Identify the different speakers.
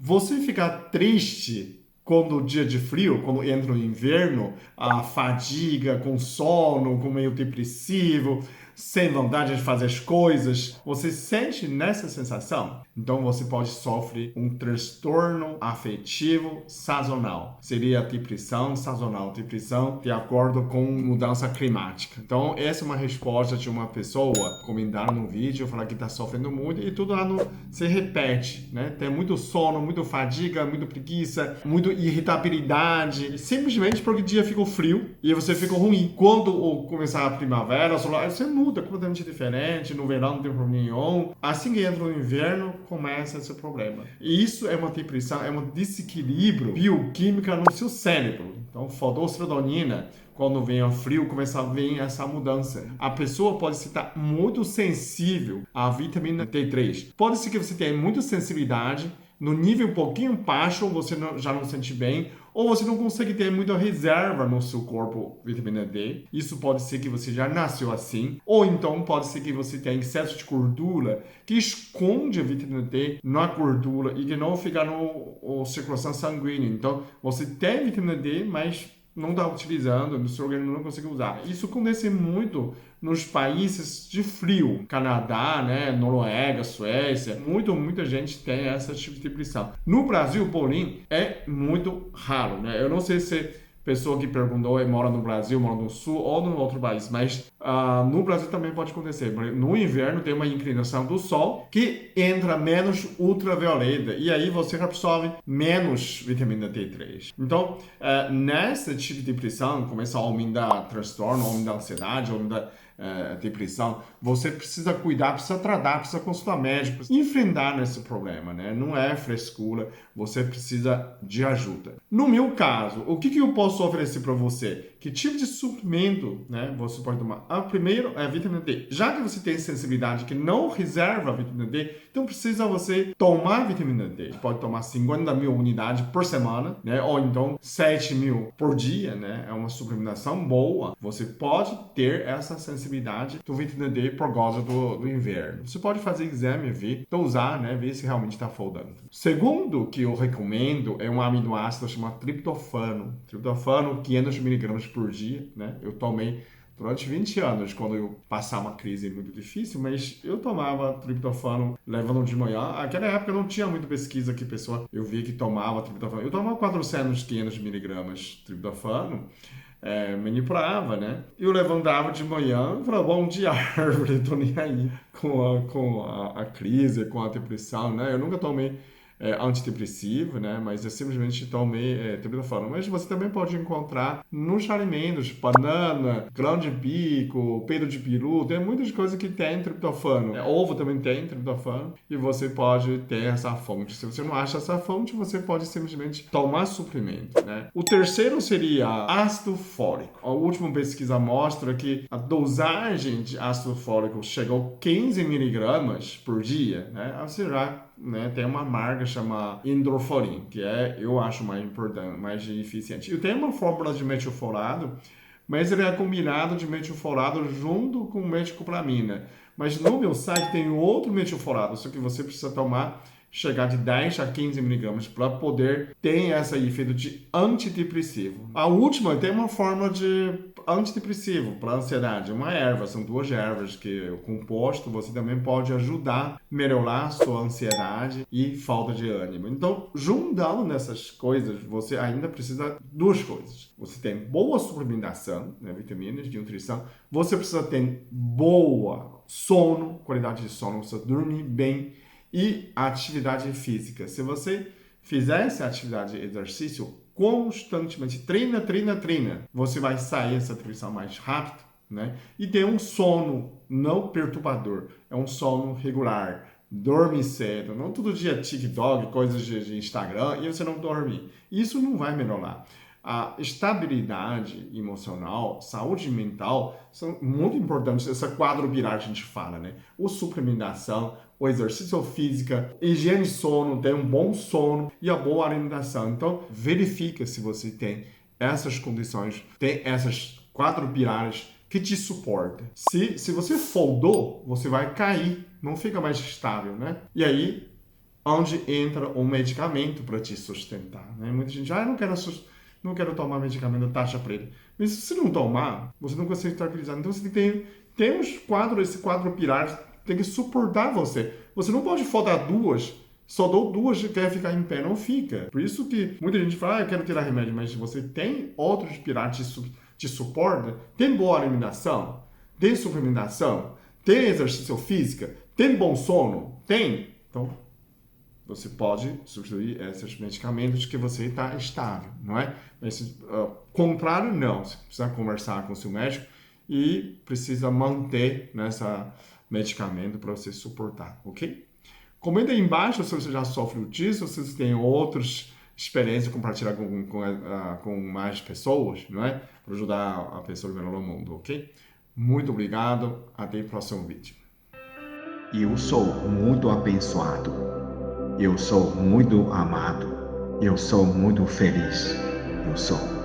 Speaker 1: Você fica triste quando o dia de frio, quando entra o inverno, a fadiga, com sono, com meio depressivo, sem vontade de fazer as coisas, você sente nessa sensação? Então você pode sofrer um transtorno afetivo sazonal. Seria a depressão sazonal, depressão de acordo com mudança climática. Então essa é uma resposta de uma pessoa comentar no vídeo, falar que está sofrendo muito e tudo lá se repete, né? Tem muito sono, muito fadiga, muito preguiça, muito irritabilidade, simplesmente porque o dia ficou frio e você ficou ruim. Quando começar a primavera, você muda completamente diferente, no verão não tem problema nenhum. Assim que entra o inverno, começa esse problema. E isso é uma depressão, é um desequilíbrio bioquímico no seu cérebro. Então, fotosserotonina, quando vem o frio, começa a vir essa mudança. A pessoa pode estar muito sensível à vitamina D3. Pode ser que você tenha muita sensibilidade, no nível um pouquinho baixo você já não sente bem, ou você não consegue ter muita reserva no seu corpo vitamina D. Isso pode ser que você já nasceu assim, ou então pode ser que você tenha excesso de gordura que esconde a vitamina D na gordura e que não fica na circulação sanguínea. Então, você tem vitamina D, mas não está utilizando, o seu organismo não consegue usar. Isso acontece muito nos países de frio, Canadá, né, Noruega, Suécia, muita gente tem essa tipo de depressão. No Brasil, porém, é muito raro, né? Eu não sei se pessoa que perguntou mora no Brasil, mora no Sul ou no outro país, mas no Brasil também pode acontecer. No inverno tem uma inclinação do Sol que entra menos ultravioleta e aí você absorve menos vitamina D3. Então, nessa tipo de depressão, começa a aumentar transtorno, aumentar ansiedade, aumentar depressão, você precisa cuidar, precisa tratar, precisa consultar médico, precisa enfrentar nesse problema, né? Não é frescura, você precisa de ajuda. No meu caso, o que eu posso oferecer para você? Que tipo de suplemento, né, você pode tomar? Primeiro é a vitamina D. Já que você tem sensibilidade que não reserva a vitamina D, então precisa você tomar vitamina D. Você pode tomar 50 mil unidades por semana, né? Ou então 7 mil por dia, né? É uma suplementação boa. Você pode ter essa sensibilidade do vitamina D por causa do inverno. Você pode fazer exame e ver, dosar, né? Ver se realmente está faltando. Segundo que eu recomendo é um aminoácido chamado triptofano. Triptofano, 500 miligramas por dia, né? Eu tomei durante 20 anos, quando eu passava uma crise muito difícil, mas eu tomava triptofano levando de manhã. Naquela época não tinha muita pesquisa que pessoa eu via que tomava triptofano. Eu tomava 400, 500 miligramas triptofano, manipulava, né? Eu levantava de manhã e falava, bom dia, árvore, tô nem aí com a crise, com a depressão, né? Eu nunca tomei antidepressivo, né? Mas eu simplesmente tomei triptofano. Mas você também pode encontrar nos alimentos, banana, grão de bico, peito de peru, tem muitas coisas que tem triptofano. Ovo também tem triptofano e você pode ter essa fonte. Se você não acha essa fonte, você pode simplesmente tomar suplemento, né? O terceiro seria ácido fólico. A última pesquisa mostra que a dosagem de ácido fólico chegou a 15 miligramas por dia, né? Ou seja, né, tem uma marca chamada Indorfolin, que eu acho mais importante, mais eficiente. E tem uma fórmula de metilfolado, mas ele é combinado de metilfolado junto com metilcoplamina. Mas no meu site tem outro metilfolado, só que você precisa tomar chegar de 10 a 15 miligramas para poder ter esse efeito de antidepressivo. A última tem uma fórmula de antidepressivo para ansiedade, uma erva, são duas ervas que o composto você também pode ajudar a melhorar a sua ansiedade e falta de ânimo. Então, juntando nessas coisas, você ainda precisa de duas coisas. Você tem boa suplementação, né, vitaminas, de nutrição, você precisa ter boa sono, qualidade de sono, você dormir bem, e atividade física. Se você fizer essa atividade de exercício constantemente, treina, você vai sair dessa depressão mais rápido, né? E ter um sono não perturbador, é um sono regular. Dorme cedo, não todo dia TikTok, coisas de Instagram, e você não dorme. Isso não vai melhorar. A estabilidade emocional, saúde mental são muito importantes. Essa quadro pilar a gente fala, né? O suplementação, o exercício físico, higiene de sono, ter um bom sono e a boa alimentação. Então, verifica se você tem essas condições, tem essas quatro pilares que te suportam. Se você foldou, você vai cair, não fica mais estável, né? E aí onde entra um medicamento para te sustentar. Né? Muita gente, eu não quero tomar medicamento taxa preta. Mas se você não tomar, você não consegue estar utilizando. Então você tem esse quadro pilares, tem que suportar você. Você não pode faltar duas, só dou duas e quer ficar em pé, não fica. Por isso que muita gente fala, eu quero tirar remédio, mas você tem outros pilares que te suportam, tem boa alimentação, tem suplementação, tem exercício físico, tem bom sono, tem. Então, você pode substituir esses medicamentos que você está estável, não é? Mas, contrário, não. Você precisa conversar com o seu médico e precisa manter nessa medicamento para você suportar, ok? Comenta aí embaixo se você já sofreu disso, se você tem outras experiências compartilhar com mais pessoas, não é? Para ajudar a pessoa melhor no mundo, ok? Muito obrigado, até o próximo vídeo.
Speaker 2: Eu sou muito abençoado. Eu sou muito amado. Eu sou muito feliz. Eu sou.